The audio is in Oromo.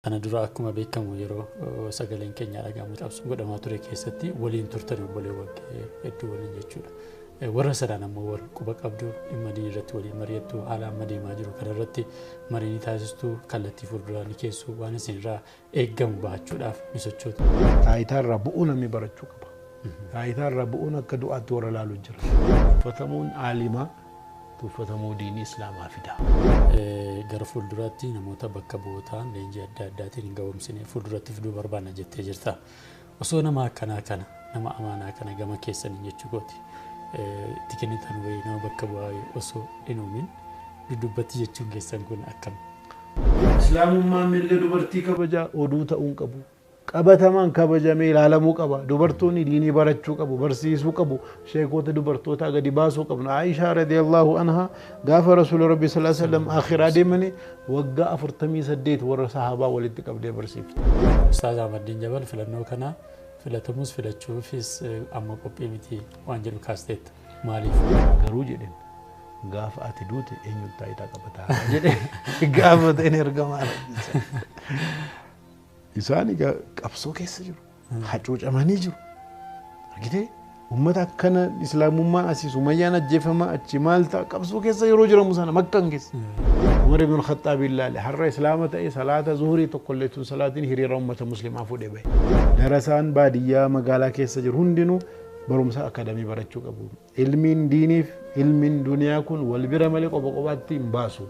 Kana dura akkuma beekamu yeroo sagaleen keenya dhagahamu cabsuun godhamaa ture keessatti waliin turtan obboleewwan hedduu waliin jechuudha. Warra sadaan ammoo warra quba qabdu dhimma diinii irratti waliin mari'attu haala amma deemaa jiru kanarratti marii taasistuu kallattii fuulduraan keessu waan isinirraa eeggamu bahachuudhaaf ni sochootu. Taayitaarraa bu'uu namni barachuu qaba. Taayitaarraa bu'uun akka du'aatti warra ilaaluu jira. Tuffatamuu aalimaa tuffatamuu diinii islaamaa fida. Gara fuulduraatti namoota bakka bu'ootaan leenjii adda addaatiin ga'umsine fuulduratti fiduu barbaanna jettee jirta. Osoo nama akkanaa kana nama amaanaa kana gama keessaniin jechuu gooti. Tikinitan wayii nama bakka bu'aa osoo hin uumin dudubbatti jechuun keessan kun akkam? Islaamummaan mirga dubartii kabajaa oduu ta'uun qabu. Qabatamaan kabajamee ilaalamuu qaba. Dubartoonni diinii barachuu qabu, barsiisuu qabu. Sheekota dubartoota gadi baasuu qabnu. Aishaa radiyallahu anha gaafa Rasuula Rabbi sallallahu alaihi wasallam akhiraa deemanii waggaa 48 warra sahaabaa walitti qabdee barsiifte. Ustaaz Ahmadiin Jabal filannoo kana filatamus filachuufis amma qophii miti waan jedhu kaasteetta. Maaliif? Garuu jedhen gaafa ati duute eenyutu taayitaa qabataa jedhe gaafa ta'een ergamaa rabbi. Isaan qabsoo keessa jiru. Hacuucamanii jiru. Argitee ummata akkana islaamummaan asii Sumayyaan ajjeefamaa achi maal ta'a qabsoo keessa yeroo jiramu sana Makkaan keessa. Umar ibn Khattaab ilaale har'a islaama ta'e salaata zuhurii tokkollee tun salaatiin hiriira ummata muslimaa fuudhee bahe. Darasaan baadiyyaa magaalaa keessa jiru hundinuu barumsa akadamii barachuu qabu. Ilmiin diiniif ilmiin duniyaa kun wal bira malee qofa qofaatti hin baasu.